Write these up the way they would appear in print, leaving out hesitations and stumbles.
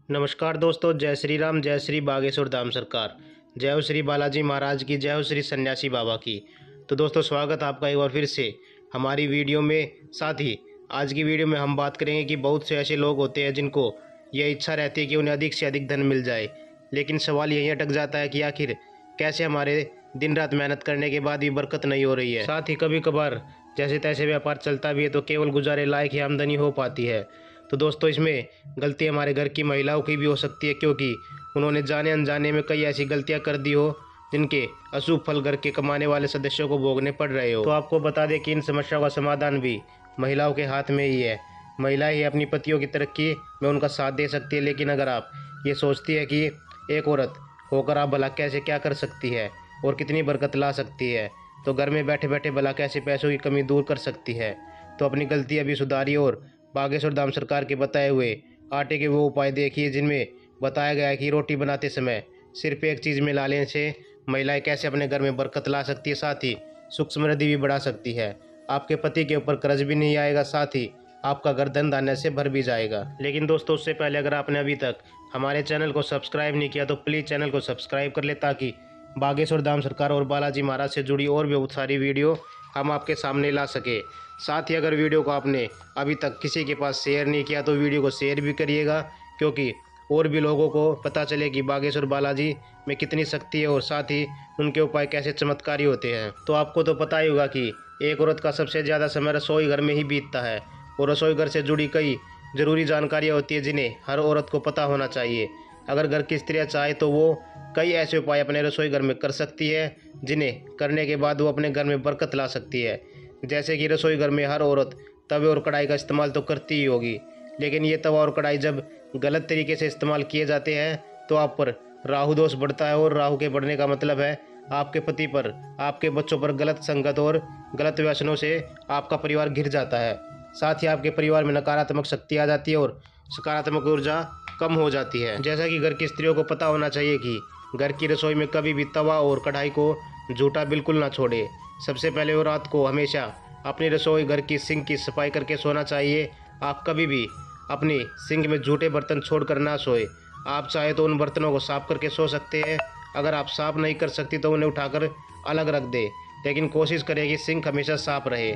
नमस्कार दोस्तों, जय श्री राम, जय श्री बागेश्वर धाम सरकार, जय हो श्री बालाजी महाराज की, जय हो श्री सन्यासी बाबा की। तो दोस्तों, स्वागत आपका एक बार फिर से हमारी वीडियो में। साथ ही आज की वीडियो में हम बात करेंगे कि बहुत से ऐसे लोग होते हैं जिनको यह इच्छा रहती है कि उन्हें अधिक से अधिक धन मिल जाए, लेकिन सवाल यही अटक जाता है कि आखिर कैसे हमारे दिन रात मेहनत करने के बाद भी बरकत नहीं हो रही है। साथ ही कभी कभार जैसे तैसे व्यापार चलता भी है तो केवल गुजारे लायक ही आमदनी हो पाती है। तो दोस्तों, इसमें गलती हमारे घर की महिलाओं की भी हो सकती है, क्योंकि उन्होंने जाने अनजाने में कई ऐसी गलतियां कर दी हो जिनके अशुभ फल घर के कमाने वाले सदस्यों को भोगने पड़ रहे हो। तो आपको बता दें कि इन समस्याओं का समाधान भी महिलाओं के हाथ में ही है। महिलाएं ही अपनी पतियों की तरक्की में उनका साथ दे सकती है, लेकिन अगर आप ये सोचती है कि एक औरत होकर आप भला कैसे क्या कर सकती है और कितनी बरकत ला सकती है, तो घर में बैठे बैठे भला कैसे पैसों की कमी दूर कर सकती है, तो अपनी गलती अभी सुधारिए और बागेश्वर धाम सरकार के बताए हुए आटे के वो उपाय देखिए जिनमें बताया गया है कि रोटी बनाते समय सिर्फ एक चीज़ मिला लेने से महिलाएं कैसे अपने घर में बरकत ला सकती है, साथ ही सुख समृद्धि भी बढ़ा सकती है। आपके पति के ऊपर कर्ज भी नहीं आएगा, साथ ही आपका घर धन धान्य से भर भी जाएगा। लेकिन दोस्तों, उससे पहले अगर आपने अभी तक हमारे चैनल को सब्सक्राइब नहीं किया तो प्लीज़ चैनल को सब्सक्राइब कर ले, ताकि बागेश्वर धाम सरकार और बालाजी महाराज से जुड़ी और भी बहुत सारी वीडियो हम आपके सामने ला सके। साथ ही अगर वीडियो को आपने अभी तक किसी के पास शेयर नहीं किया तो वीडियो को शेयर भी करिएगा, क्योंकि और भी लोगों को पता चले कि बागेश्वर बालाजी में कितनी शक्ति है और साथ ही उनके उपाय कैसे चमत्कारी होते हैं। तो आपको तो पता ही होगा कि एक औरत का सबसे ज़्यादा समय रसोई घर में ही बीतता है और रसोई घर से जुड़ी कई ज़रूरी जानकारियाँ होती है जिन्हें हर औरत को पता होना चाहिए। अगर घर की स्त्रियाँ चाहे तो वो कई ऐसे उपाय अपने रसोई घर में कर सकती है जिन्हें करने के बाद वो अपने घर में बरकत ला सकती है। जैसे कि रसोई घर में हर औरत तवे और कढ़ाई का इस्तेमाल तो करती ही होगी, लेकिन ये तवा और कढ़ाई जब गलत तरीके से इस्तेमाल किए जाते हैं तो आप पर राहु दोष बढ़ता है, और राहु के बढ़ने का मतलब है आपके पति पर, आपके बच्चों पर गलत संगत और गलत व्यसनों से आपका परिवार घिर जाता है। साथ ही आपके परिवार में नकारात्मक शक्ति आ जाती है और सकारात्मक ऊर्जा कम हो जाती है। जैसा कि घर की स्त्रियों को पता होना चाहिए कि घर की रसोई में कभी भी तवा और कढ़ाई को झूठा बिल्कुल ना छोड़े। सबसे पहले वो रात को हमेशा अपनी रसोई घर की सिंक की सफाई करके सोना चाहिए। आप कभी भी अपनी सिंक में झूठे बर्तन छोड़कर ना सोए। आप चाहे तो उन बर्तनों को साफ करके सो सकते हैं, अगर आप साफ नहीं कर सकती तो उन्हें उठाकर अलग रख दे, लेकिन कोशिश करें कि सिंक हमेशा साफ रहे।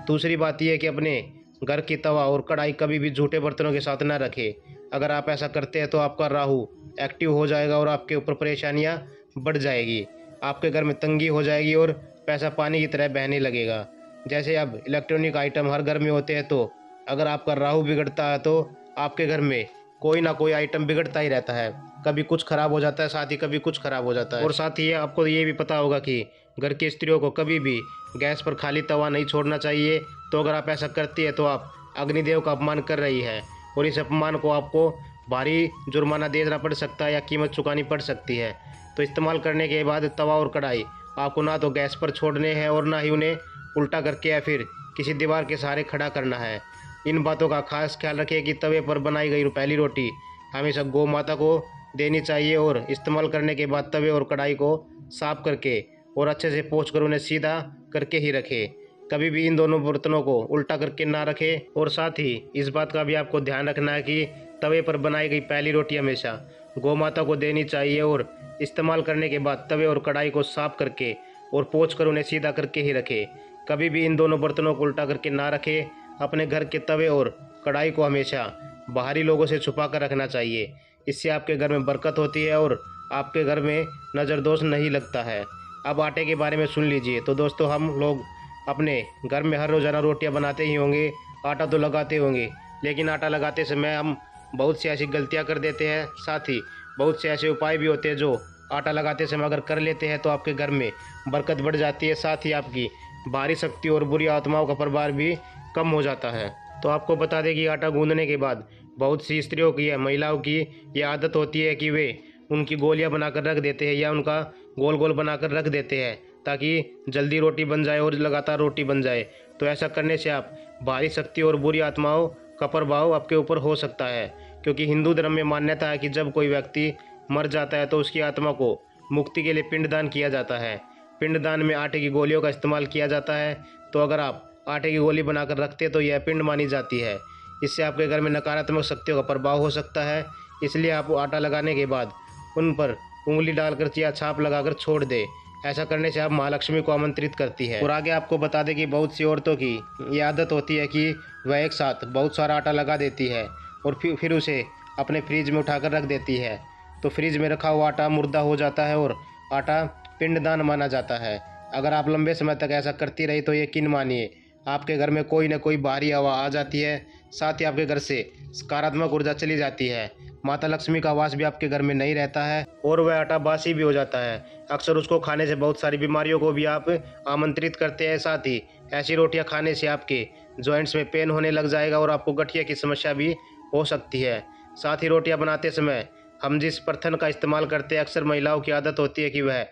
दूसरी बात यह है कि अपने घर की तवा और कढ़ाई कभी भी झूठे बर्तनों के साथ ना रखें। अगर आप ऐसा करते हैं तो आपका राहु एक्टिव हो जाएगा और आपके ऊपर परेशानियां बढ़ जाएगी। आपके घर में तंगी हो जाएगी और पैसा पानी की तरह बहने लगेगा। जैसे अब इलेक्ट्रॉनिक आइटम हर घर में होते हैं, तो अगर आपका राहु बिगड़ता है तो आपके घर में कोई ना कोई आइटम बिगड़ता ही रहता है। कभी कुछ खराब हो जाता है, साथ ही कभी कुछ खराब हो जाता है। और साथ ही आपको ये भी पता होगा कि घर की स्त्रियों को कभी भी गैस पर खाली तवा नहीं छोड़ना चाहिए। तो अगर आप ऐसा करती है तो आप अग्निदेव का अपमान कर रही है, और इस अपमान को आपको भारी जुर्माना देना पड़ सकता है या कीमत चुकानी पड़ सकती है। तो इस्तेमाल करने के बाद तवा और कढ़ाई आपको ना तो गैस पर छोड़ने हैं और ना ही उन्हें उल्टा करके या फिर किसी दीवार के सहारे खड़ा करना है। इन बातों का खास ख्याल रखें कि तवे पर बनाई गई पहली रोटी हमेशा गौ माता को देनी चाहिए, और इस्तेमाल करने के बाद तवे और कढ़ाई को साफ करके और अच्छे से पोंछ कर उन्हें सीधा करके ही रखें। कभी भी इन दोनों बर्तनों को उल्टा करके ना रखें। और साथ ही इस बात का भी आपको ध्यान रखना है कि तवे पर बनाई गई पहली रोटी हमेशा गौ माता को देनी चाहिए, और इस्तेमाल करने के बाद तवे और कढ़ाई को साफ करके और पोंछ कर उन्हें सीधा करके ही रखें। कभी भी इन दोनों बर्तनों को उल्टा करके ना रखें। अपने घर के तवे और कढ़ाई को हमेशा बाहरी लोगों से छुपा कर रखना चाहिए। इससे आपके घर में बरकत होती है और आपके घर में नज़र दोष नहीं लगता है। अब आटे के बारे में सुन लीजिए। तो दोस्तों, हम लोग अपने घर में हर रोज़ाना रोटियां बनाते ही होंगे, आटा तो लगाते होंगे, लेकिन आटा लगाते समय हम बहुत सी ऐसी गलतियां कर देते हैं। साथ ही बहुत से ऐसे उपाय भी होते हैं जो आटा लगाते समय अगर कर लेते हैं तो आपके घर में बरकत बढ़ जाती है। साथ ही आपकी भारी शक्ति और बुरी आत्माओं का प्रभाव भी कम हो जाता है। तो आपको बता दें कि आटा गूंदने के बाद बहुत सी स्त्रियों की या महिलाओं की ये आदत होती है कि वे उनकी गोलियां बनाकर रख देते हैं या उनका गोल गोल बनाकर रख देते हैं ताकि जल्दी रोटी बन जाए और लगातार रोटी बन जाए। तो ऐसा करने से आप भारी शक्ति और बुरी आत्माओं का प्रभाव आपके ऊपर हो सकता है, क्योंकि हिंदू धर्म में मान्यता है कि जब कोई व्यक्ति मर जाता है तो उसकी आत्मा को मुक्ति के लिए पिंडदान किया जाता है। पिंडदान में आटे की गोलियों का इस्तेमाल किया जाता है। तो अगर आप आटे की गोली बनाकर रखते तो यह पिंड मानी जाती है। इससे आपके घर में नकारात्मक शक्तियों का प्रभाव हो सकता है। इसलिए आप आटा लगाने के बाद उन पर उंगली डालकर या छाप लगाकर छोड़ दे। ऐसा करने से आप महालक्ष्मी को आमंत्रित करती है। और आगे आपको बता दें कि बहुत सी औरतों की ये आदत होती है कि वह एक साथ बहुत सारा आटा लगा देती है और फिर उसे अपने फ्रिज में उठाकर रख देती है। तो फ्रिज में रखा हुआ आटा मुर्दा हो जाता है और आटा पिंडदान माना जाता है। अगर आप लंबे समय तक ऐसा करती रही तो यकीन मानिए आपके घर में कोई न कोई बाहरी हवा आ जाती है, साथ ही आपके घर से सकारात्मक ऊर्जा चली जाती है। माता लक्ष्मी का वास भी आपके घर में नहीं रहता है और वह आटा बासी भी हो जाता है। अक्सर उसको खाने से बहुत सारी बीमारियों को भी आप आमंत्रित करते हैं। साथ ही ऐसी रोटियां खाने से आपके जॉइंट्स में पेन होने लग जाएगा और आपको गठिया की समस्या भी हो सकती है। साथ ही रोटियां बनाते समय हम जिस बर्तन का इस्तेमाल करते हैं, अक्सर महिलाओं की आदत होती है कि वह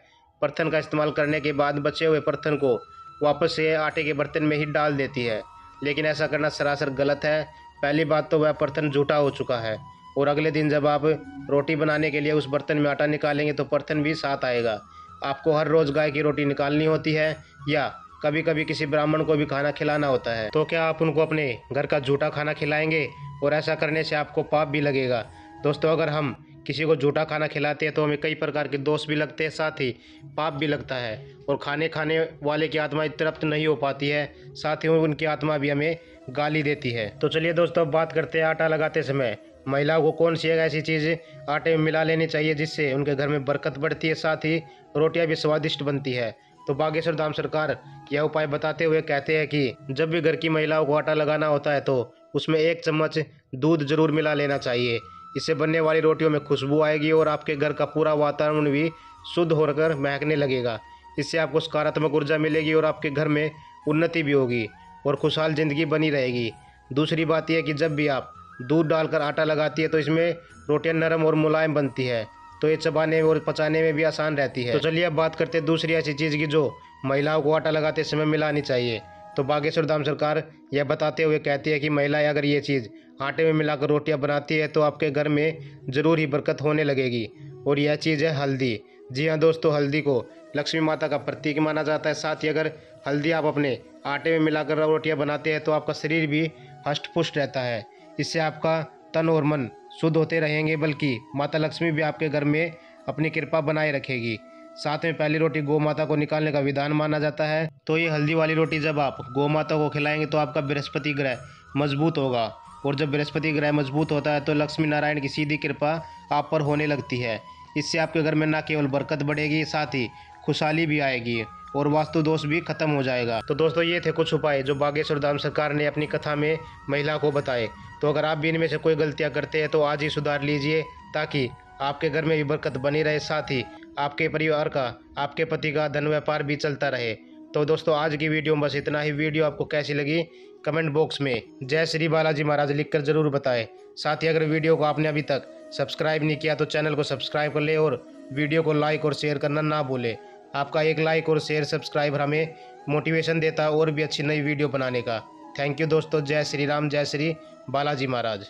बर्तन का इस्तेमाल करने के बाद बचे हुए बर्तन को वापस से आटे के बर्तन में ही डाल देती है, लेकिन ऐसा करना सरासर गलत है। पहली बात तो वह बर्तन झूठा हो चुका है और अगले दिन जब आप रोटी बनाने के लिए उस बर्तन में आटा निकालेंगे तो बर्तन भी साथ आएगा। आपको हर रोज़ गाय की रोटी निकालनी होती है या कभी कभी किसी ब्राह्मण को भी खाना खिलाना होता है, तो क्या आप उनको अपने घर का झूठा खाना खिलाएंगे? और ऐसा करने से आपको पाप भी लगेगा। दोस्तों, अगर हम किसी को झूठा खाना खिलाते हैं तो हमें कई प्रकार के दोष भी लगते हैं, साथ ही पाप भी लगता है और खाने वाले की आत्मा तृप्त नहीं हो पाती है, साथ ही उनकी आत्मा भी हमें गाली देती है। तो चलिए दोस्तों, अब बात करते हैं आटा लगाते समय महिलाओं को कौन सी एक ऐसी चीज़ आटे में मिला लेनी चाहिए जिससे उनके घर में बरकत बढ़ती है, साथ ही रोटियां भी स्वादिष्ट बनती है। तो बागेश्वर धाम सरकार यह उपाय बताते हुए कहते हैं कि जब भी घर की महिलाओं को आटा लगाना होता है तो उसमें 1 चम्मच दूध जरूर मिला लेना चाहिए। इससे बनने वाली रोटियों में खुशबू आएगी और आपके घर का पूरा वातावरण भी शुद्ध होकर महकने लगेगा। इससे आपको सकारात्मक ऊर्जा मिलेगी और आपके घर में उन्नति भी होगी और खुशहाल ज़िंदगी बनी रहेगी। दूसरी बात यह कि जब भी आप दूध डालकर आटा लगाती है तो इसमें रोटियां नरम और मुलायम बनती है, तो ये चबाने और पचाने में भी आसान रहती है। तो चलिए अब बात करते हैं दूसरी ऐसी चीज़ की जो महिलाओं को आटा लगाते समय मिलानी चाहिए। तो बागेश्वर धाम सरकार यह बताते हुए कहती है कि महिलाएं अगर ये चीज़ आटे में मिलाकर रोटियां बनाती है तो आपके घर में ज़रूर ही बरकत होने लगेगी, और यह चीज़ है हल्दी। जी हाँ दोस्तों, हल्दी को लक्ष्मी माता का प्रतीक माना जाता है। साथ ही अगर हल्दी आप अपने आटे में मिलाकर रोटियां बनाते हैं तो आपका शरीर भी हष्ट पुष्ट रहता है। इससे आपका तन और मन शुद्ध होते रहेंगे, बल्कि माता लक्ष्मी भी आपके घर में अपनी कृपा बनाए रखेगी। साथ में पहली रोटी गौ माता को निकालने का विधान माना जाता है। तो ये हल्दी वाली रोटी जब आप गौ माता को खिलाएंगे तो आपका बृहस्पति ग्रह मजबूत होगा, और जब बृहस्पति ग्रह मजबूत होता है तो लक्ष्मी नारायण की सीधी कृपा आप पर होने लगती है। इससे आपके घर में न केवल बरकत बढ़ेगी, साथ ही खुशहाली भी आएगी और वास्तु दोष भी खत्म हो जाएगा। तो दोस्तों, ये थे कुछ उपाय जो बागेश्वर धाम सरकार ने अपनी कथा में महिला को बताए। तो अगर आप भी इनमें से कोई गलतियां करते हैं तो आज ही सुधार लीजिए, ताकि आपके घर में भी बरकत बनी रहे, साथ ही आपके परिवार का, आपके पति का धन व्यापार भी चलता रहे। तो दोस्तों, आज की वीडियो में बस इतना ही। वीडियो आपको कैसी लगी कमेंट बॉक्स में जय श्री बालाजी महाराज लिखकर जरूर बताएं। साथ ही अगर वीडियो को आपने अभी तक सब्सक्राइब नहीं किया तो चैनल को सब्सक्राइब कर ले और वीडियो को लाइक और शेयर करना ना भूलें। आपका एक लाइक और शेयर सब्सक्राइबर हमें मोटिवेशन देता है और भी अच्छी नई वीडियो बनाने का। थैंक यू दोस्तों। जय श्री राम, जय श्री बालाजी महाराज।